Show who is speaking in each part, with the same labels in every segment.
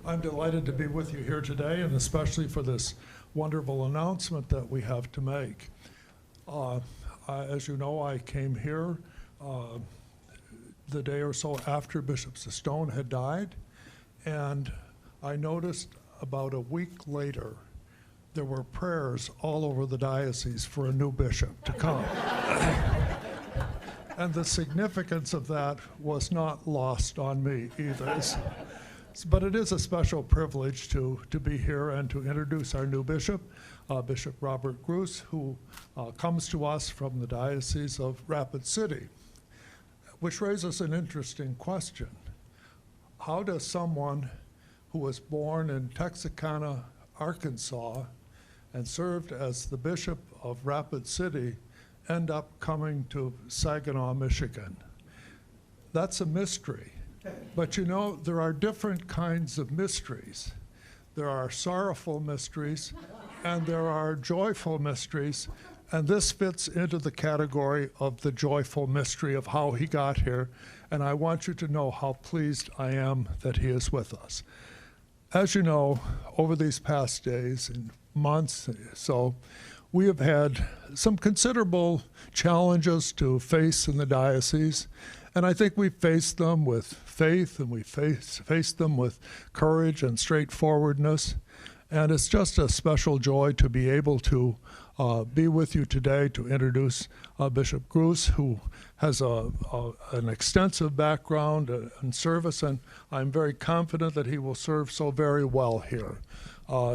Speaker 1: I'm delighted to be with you here today, and especially for this wonderful announcement that we have to make. As you know, I came here the day or so after Bishop Stone had died, and I noticed about a week later there were prayers all over the diocese for a new bishop to come. And the significance of that was not lost on me either. But it is a special privilege to be here and to introduce our new bishop, Bishop Robert Gruss, who comes to us from the Diocese of Rapid City, which raises an interesting question. How does someone who was born in Texarkana, Arkansas, and served as the Bishop of Rapid City end up coming to Saginaw, Michigan? That's a mystery. But you know, there are different kinds of mysteries. There are sorrowful mysteries, and there are joyful mysteries, and this fits into the category of the joyful mystery of how he got here, and I want you to know how pleased I am that he is with us. As you know, over these past days and months, so we have had some considerable challenges to face in the diocese, and I think we faced them with faith, and we faced them with courage and straightforwardness. And it's just a special joy to be able to be with you today to introduce Bishop Gruss, who has an extensive background in service, and I'm very confident that he will serve so very well here.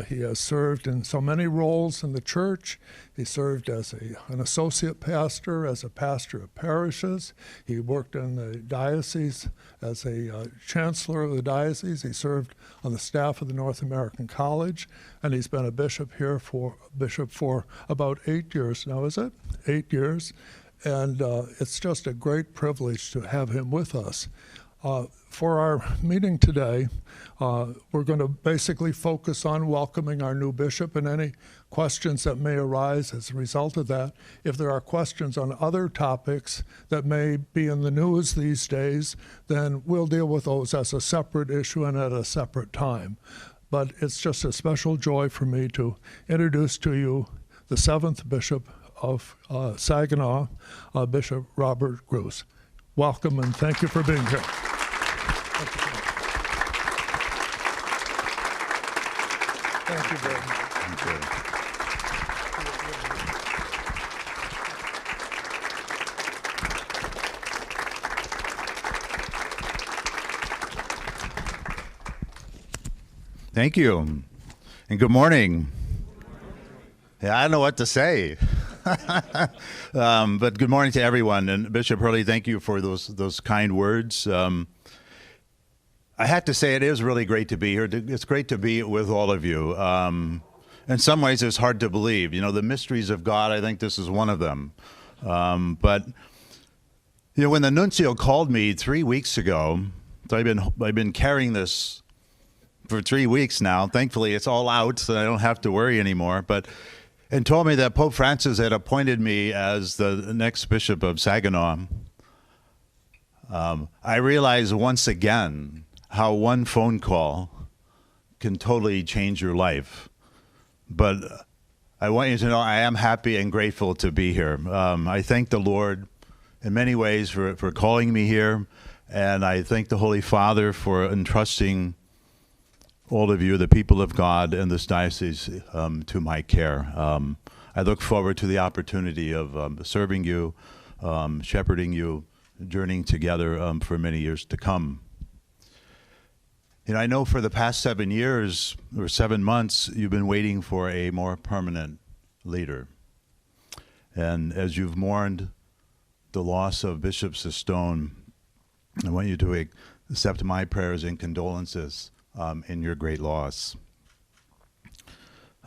Speaker 1: He has served in so many roles in the church. He served as an associate pastor, as a pastor of parishes. He worked in the diocese as a chancellor of the diocese. He served on the staff of the North American College, and he's been a bishop here for about 8 years now, is it? 8 years. And it's just a great privilege to have him with us. For our meeting today, we're going to basically focus on welcoming our new bishop and any questions that may arise as a result of that. If there are questions on other topics that may be in the news these days, then we'll deal with those as a separate issue and at a separate time. But it's just a special joy for me to introduce to you the 7th Bishop of Saginaw, Bishop Robert Gruss. Welcome, and thank you for being here. Thank you very much.
Speaker 2: Thank you. Thank you, and good morning. Yeah, I don't know what to say, but good morning to everyone. And Bishop Hurley, thank you for those kind words. I had to say it is really great to be here. It's great to be with all of you. In some ways, it's hard to believe. You know, the mysteries of God, I think this is one of them. But, you know, when the nuncio called me 3 weeks ago, so I've been carrying this for 3 weeks now. Thankfully, it's all out, so I don't have to worry anymore. And told me that Pope Francis had appointed me as the next Bishop of Saginaw. I realized once again how one phone call can totally change your life. But I want you to know I am happy and grateful to be here. I thank the Lord in many ways for calling me here, and I thank the Holy Father for entrusting all of you, the people of God and this diocese, to my care. I look forward to the opportunity of serving you, shepherding you, journeying together for many years to come. You know, I know for the past 7 years or 7 months, you've been waiting for a more permanent leader. And as you've mourned the loss of Bishop Stone, I want you to accept my prayers and condolences in your great loss.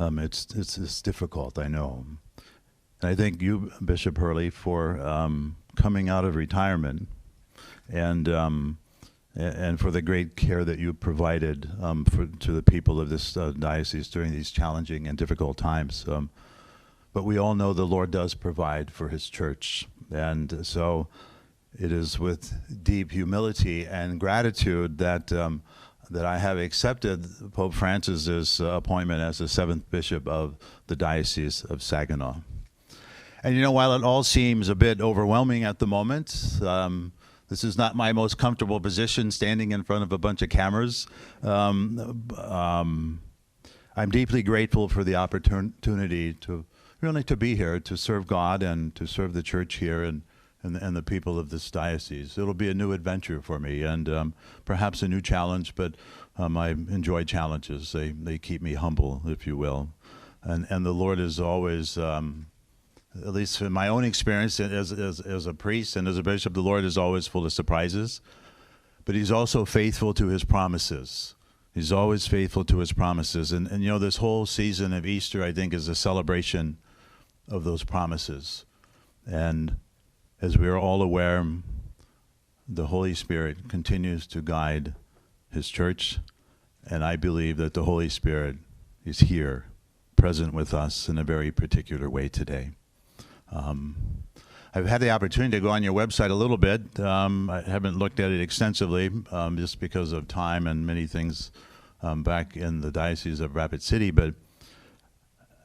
Speaker 2: It's difficult, I know. And I thank you, Bishop Hurley, for coming out of retirement and for the great care that you provided to the people of this diocese during these challenging and difficult times. But we all know the Lord does provide for his church. And so it is with deep humility and gratitude that that I have accepted Pope Francis's appointment as the 7th Bishop of the Diocese of Saginaw. And you know, while it all seems a bit overwhelming at the moment, this is not my most comfortable position, standing in front of a bunch of cameras. I'm deeply grateful for the opportunity to really to be here, to serve God and to serve the church here and the people of this diocese. It'll be a new adventure for me and perhaps a new challenge, but I enjoy challenges. They keep me humble, if you will. And the Lord is always, at least in my own experience as a priest and as a bishop, the Lord is always full of surprises, but he's also faithful to his promises. He's always faithful to his promises. And you know, this whole season of Easter, I think, is a celebration of those promises. And as we are all aware, the Holy Spirit continues to guide his church, and I believe that the Holy Spirit is here, present with us in a very particular way today. I've had the opportunity to go on your website a little bit. I haven't looked at it extensively just because of time and many things back in the Diocese of Rapid City, but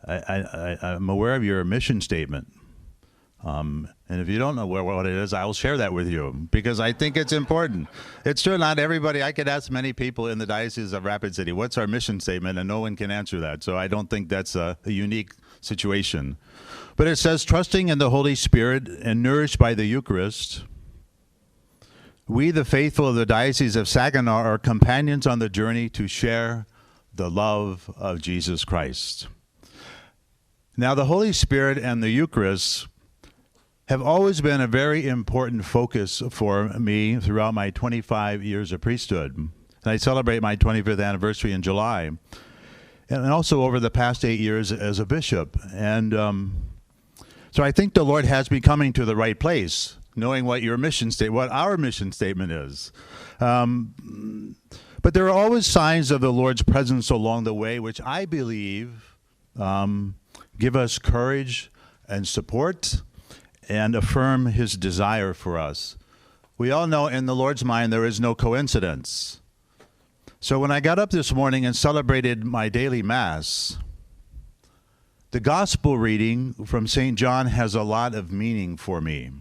Speaker 2: I'm aware of your mission statement. And if you don't know what it is, I'll share that with you because I think it's important. It's true, not everybody. I could ask many people in the Diocese of Rapid City, what's our mission statement? And no one can answer that. So I don't think that's a unique situation. But it says, trusting in the Holy Spirit and nourished by the Eucharist, we, the faithful of the Diocese of Saginaw, are companions on the journey to share the love of Jesus Christ. Now, the Holy Spirit and the Eucharist have always been a very important focus for me throughout my 25 years of priesthood. And I celebrate my 25th anniversary in July, and also over the past 8 years as a bishop. And so I think the Lord has me coming to the right place, knowing what our mission statement is. But there are always signs of the Lord's presence along the way, which I believe give us courage and support and affirm his desire for us. We all know in the Lord's mind there is no coincidence. So when I got up this morning and celebrated my daily Mass, the gospel reading from St. John has a lot of meaning for me.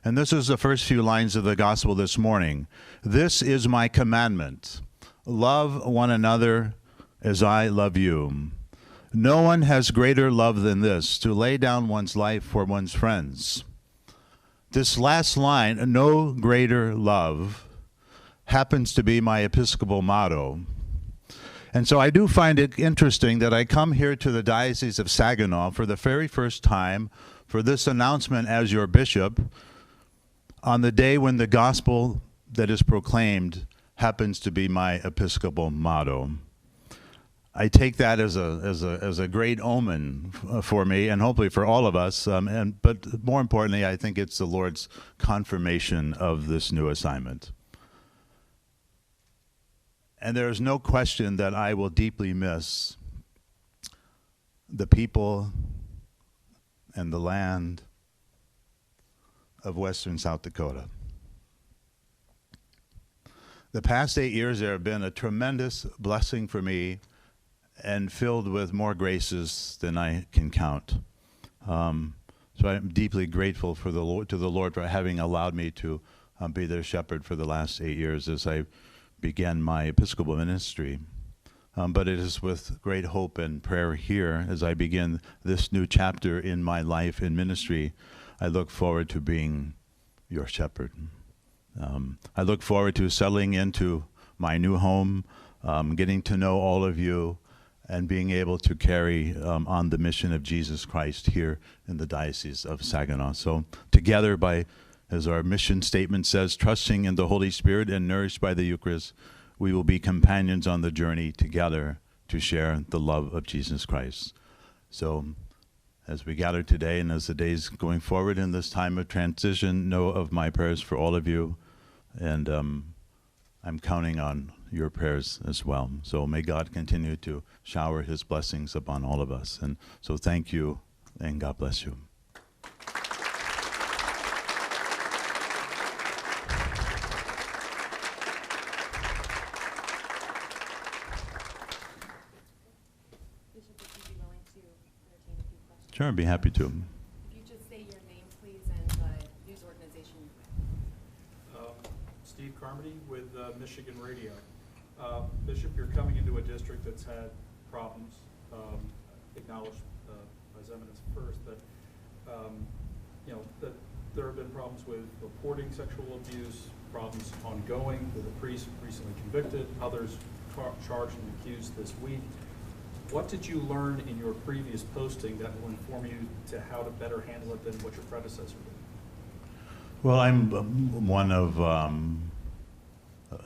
Speaker 2: And this is the first few lines of the gospel this morning. This is my commandment. Love one another as I love you. No one has greater love than this, to lay down one's life for one's friends. This last line, no greater love, happens to be my Episcopal motto. And so I do find it interesting that I come here to the Diocese of Saginaw for the very first time for this announcement as your bishop on the day when the gospel that is proclaimed happens to be my Episcopal motto. I take that as a great omen for me and hopefully for all of us. But more importantly, I think it's the Lord's confirmation of this new assignment. And there is no question that I will deeply miss the people and the land of western South Dakota. The past 8 years, there have been a tremendous blessing for me and filled with more graces than I can count. So I'm deeply grateful for to the Lord for having allowed me to be their shepherd for the last 8 years as I began my Episcopal ministry. But it is with great hope and prayer here as I begin this new chapter in my life in ministry. I look forward to being your shepherd. I look forward to settling into my new home, getting to know all of you, and being able to carry on the mission of Jesus Christ here in the Diocese of Saginaw. So together, as our mission statement says, trusting in the Holy Spirit and nourished by the Eucharist, we will be companions on the journey together to share the love of Jesus Christ. So as we gather today and as the days going forward in this time of transition, know of my prayers for all of you, and I'm counting on your prayers as well. So may God continue to shower his blessings upon all of us. And so thank you, and God bless you. Sure, I'd be happy to.
Speaker 3: If you just say your name, please, and the news organization you're with.
Speaker 4: Steve Carmody with Michigan Radio. Bishop, you're coming into a district that's had problems. Acknowledged as evidence first that that there have been problems with reporting sexual abuse, problems ongoing with a priest recently convicted, others charged and accused this week. What did you learn in your previous posting that will inform you to how to better handle it than what your predecessor did?
Speaker 2: Well, I'm one of,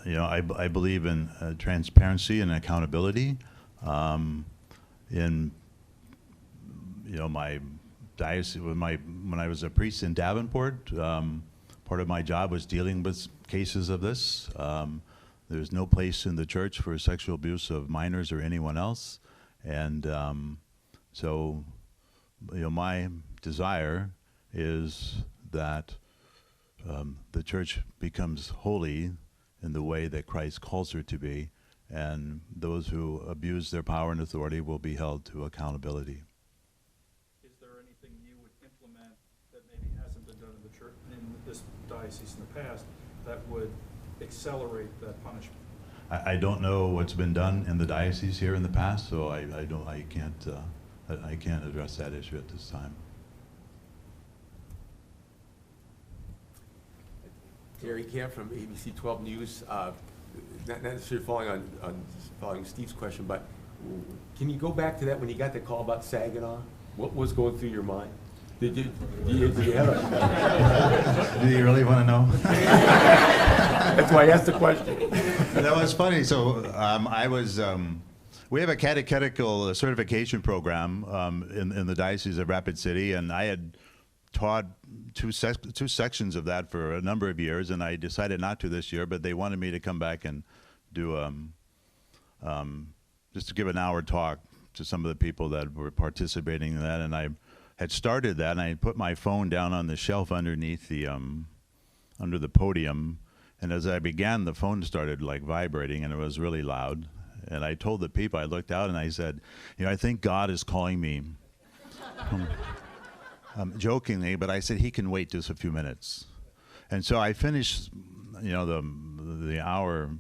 Speaker 2: I believe in transparency and accountability. In my diocese, when I was a priest in Davenport, part of my job was dealing with cases of this. There's no place in the church for sexual abuse of minors or anyone else. And so, my desire is that the church becomes holy in the way that Christ calls her to be, and those who abuse their power and authority will be held to accountability.
Speaker 4: Is there anything you would implement that maybe hasn't been done in the church, in this diocese in the past, that would accelerate that punishment?
Speaker 2: I don't know what's been done in the diocese here in the past, so I can't address that issue at this time.
Speaker 5: Gary Camp from ABC 12 News. Not necessarily following Steve's question, but can you go back to that when you got the call about Saginaw? What was going through your mind? Did you have a...
Speaker 2: Do you really want to know?
Speaker 5: That's why I asked the question.
Speaker 2: That was funny. So we have a catechetical certification program in the Diocese of Rapid City, and I had taught two sections of that for a number of years, and I decided not to this year, but they wanted me to come back and do just to give an hour talk to some of the people that were participating in that, and I had started that, and I put my phone down on the shelf underneath the under the podium, and as I began, the phone started like vibrating, and it was really loud. And I told the people, I looked out and I said, I think God is calling me. Jokingly, but I said he can wait just a few minutes. And so I finished, the hour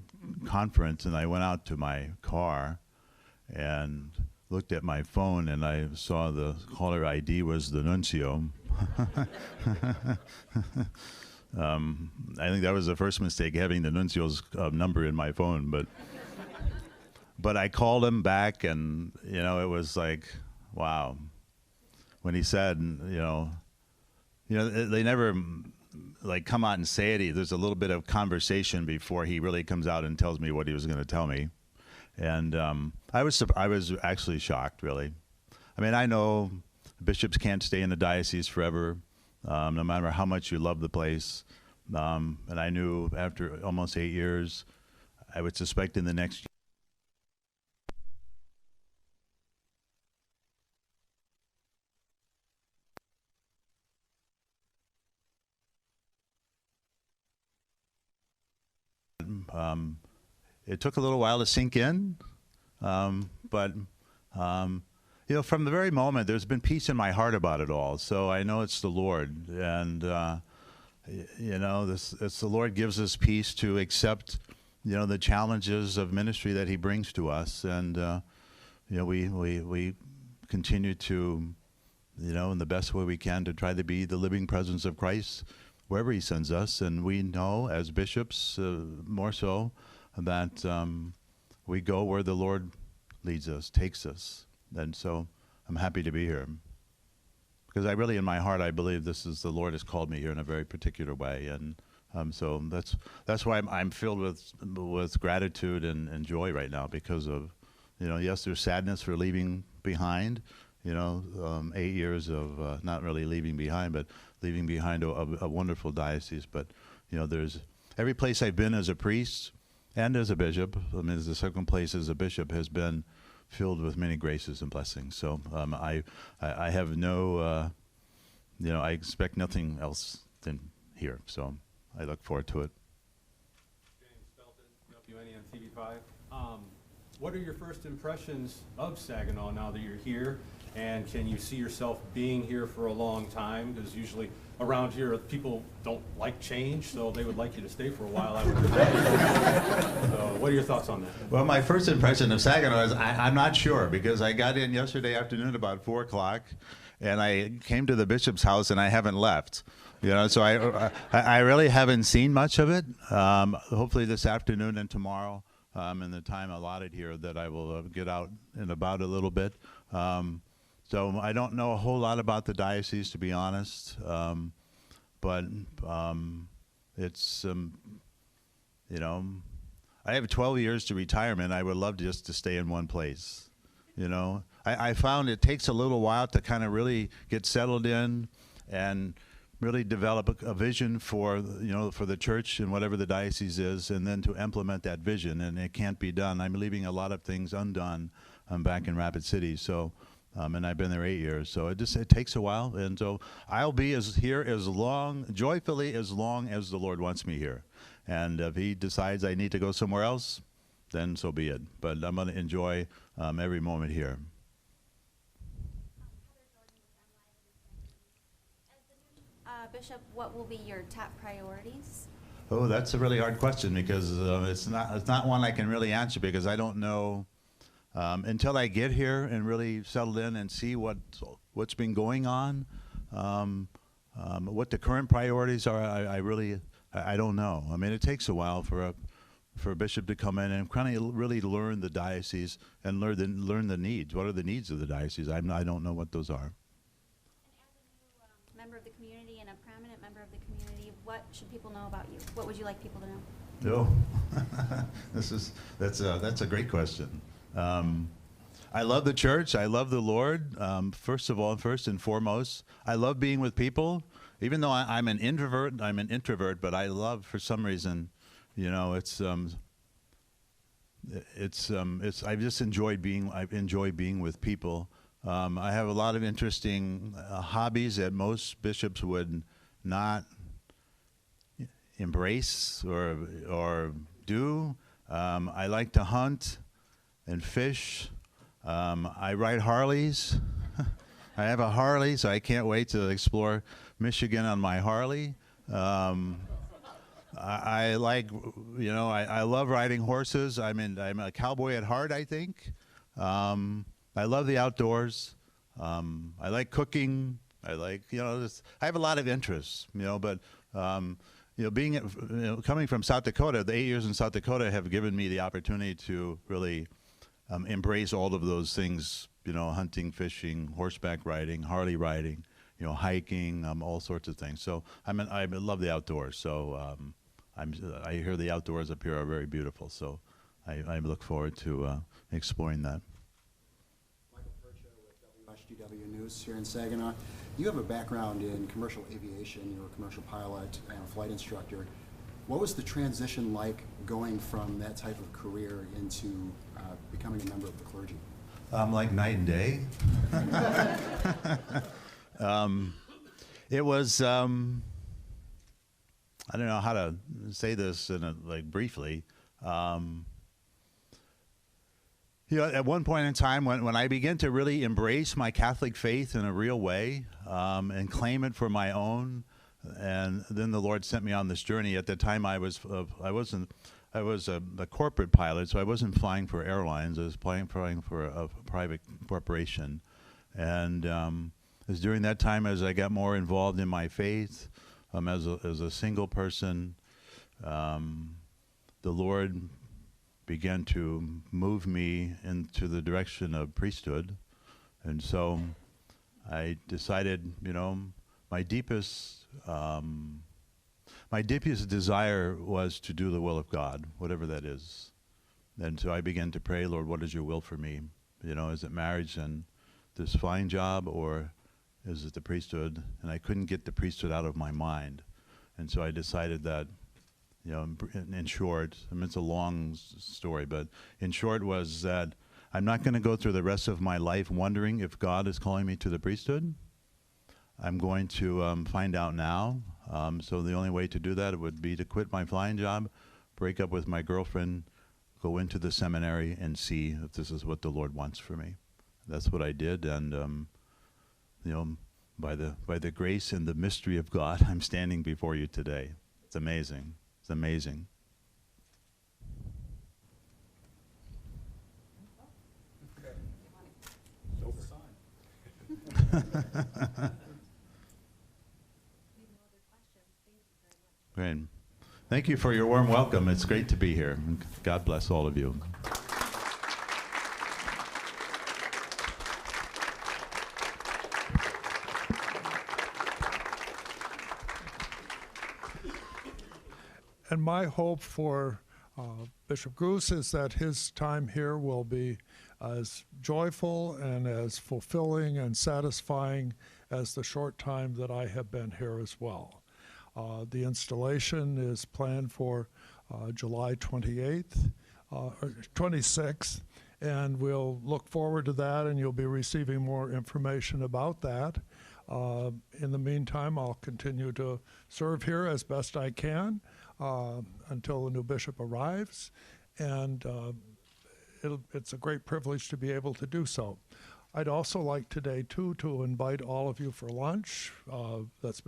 Speaker 2: conference, and I went out to my car and looked at my phone, and I saw the caller ID was the nuncio. I think that was the first mistake, having the nuncio's number in my phone. But I called him back, and it was like, wow. When he said, they never like come out and say it. There's a little bit of conversation before he really comes out and tells me what he was going to tell me. And I was actually shocked, really. I mean, I know bishops can't stay in the diocese forever, no matter how much you love the place. And I knew after almost 8 years, I would suspect in the next year, it took a little while to sink in, but from the very moment, there's been peace in my heart about it all. So I know it's the Lord, and it's the Lord gives us peace to accept, the challenges of ministry that He brings to us, and we continue to, in the best way we can, to try to be the living presence of Christ wherever He sends us. And we know, as bishops, more so, that we go where the Lord leads us, takes us. And so I'm happy to be here. Because I really, in my heart, I believe this is the Lord has called me here in a very particular way. And so that's why I'm filled with gratitude and joy right now, because of, yes, there's sadness for leaving behind, 8 years of not really leaving behind, but leaving behind a wonderful diocese. But, there's every place I've been as a priest and as a bishop, as the second place as a bishop, has been filled with many graces and blessings. So I have no, I expect nothing else than here. So I look forward to it.
Speaker 6: James Felton, WNE on TV5. What are your first impressions of Saginaw now that you're here? And can you see yourself being here for a long time? Because usually around here, people don't like change, so they would like you to stay for a while, I would imagine. So what are your thoughts on that?
Speaker 2: Well, my first impression of Saginaw is I'm not sure, because I got in yesterday afternoon about 4 o'clock, and I came to the bishop's house and I haven't left. You know, so I really haven't seen much of it. Hopefully this afternoon and tomorrow, in the time allotted here, that I will get out and about a little bit. So I don't know a whole lot about the diocese, to be honest, but it's, you know, I have 12 years to retirement. I would love just to stay in one place, you know. I found it takes a little while to kind of really get settled in and really develop a vision for, you know, for the church and whatever the diocese is, and then to implement that vision, and it can't be done. I'm leaving a lot of things undone back in Rapid City, so. And I've been there 8 years, so it takes a while, and so I'll be here joyfully as long as the Lord wants me here. And if He decides I need to go somewhere else, then so be it. But I'm going to enjoy every moment here.
Speaker 3: Bishop, what will be your top priorities?
Speaker 2: Oh, that's a really hard question, because it's not one I can really answer, because I don't know. Until I get here and really settle in and see what's been going on, what the current priorities are, I don't know. I mean, it takes a while for a bishop to come in and kind of really learn the diocese and learn the needs. What are the needs of the diocese? I don't know what those are.
Speaker 3: And as a new member of the community and a prominent member of the community, what should people know about you? What would you like people to know?
Speaker 2: Oh, that's a great question. I love the church. I love the Lord. First and foremost, I love being with people. Even though I'm an introvert, but I love, for some reason, you know, I just enjoy being with people. I have a lot of interesting hobbies that most bishops would not embrace or do. I like to hunt and fish. I ride Harleys. I have a Harley, so I can't wait to explore Michigan on my Harley. I like, you know, I love riding horses. I'm a cowboy at heart, I think. I love the outdoors. I like cooking. I like, you know, I have a lot of interests, you know, but you know, coming from South Dakota, the 8 years in South Dakota have given me the opportunity to really embrace all of those things, you know, hunting, fishing, horseback riding, Harley riding, you know, hiking, all sorts of things. So I love the outdoors. So I hear the outdoors up here are very beautiful. So I look forward to exploring that.
Speaker 7: Michael Percha with WSGW News here in Saginaw. You have a background in commercial aviation. You're a commercial pilot and a flight instructor. What was the transition like going from that type of career into becoming a member of the clergy?
Speaker 2: Like night and day. It was, I don't know how to say this briefly. You know, at one point in time when I began to really embrace my Catholic faith in a real way and claim it for my own, and then the Lord sent me on this journey. At the time, I was a corporate pilot, so I wasn't flying for airlines. I was flying for a private corporation, and it was during that time as I got more involved in my faith, as a single person, the Lord began to move me into the direction of priesthood, and so I decided, you know, my deepest desire was to do the will of God, whatever that is. And so I began to pray, Lord, what is your will for me? You know, is it marriage and this flying job, or is it the priesthood? And I couldn't get the priesthood out of my mind. And so I decided that, you know, in short, I mean, it's a long story, but in short was that I'm not going to go through the rest of my life wondering if God is calling me to the priesthood. I'm going to find out now. So the only way to do that would be to quit my flying job, break up with my girlfriend, go into the seminary, and see if this is what the Lord wants for me. that's what I did, and you know, by the grace and the mystery of God, I'm standing before you today. It's amazing. It's amazing.
Speaker 4: Show the sign.
Speaker 2: Great. Thank you for your warm welcome. It's great to be here. God bless all of you.
Speaker 1: And my hope for Bishop Gruss is that his time here will be as joyful and as fulfilling and satisfying as the short time that I have been here as well. The installation is planned for July 28th, or 26th, and we'll look forward to that, and you'll be receiving more information about that. In the meantime, I'll continue to serve here as best I can until the new bishop arrives, and it's a great privilege to be able to do so. I'd also like today, too, to invite all of you for lunch. That's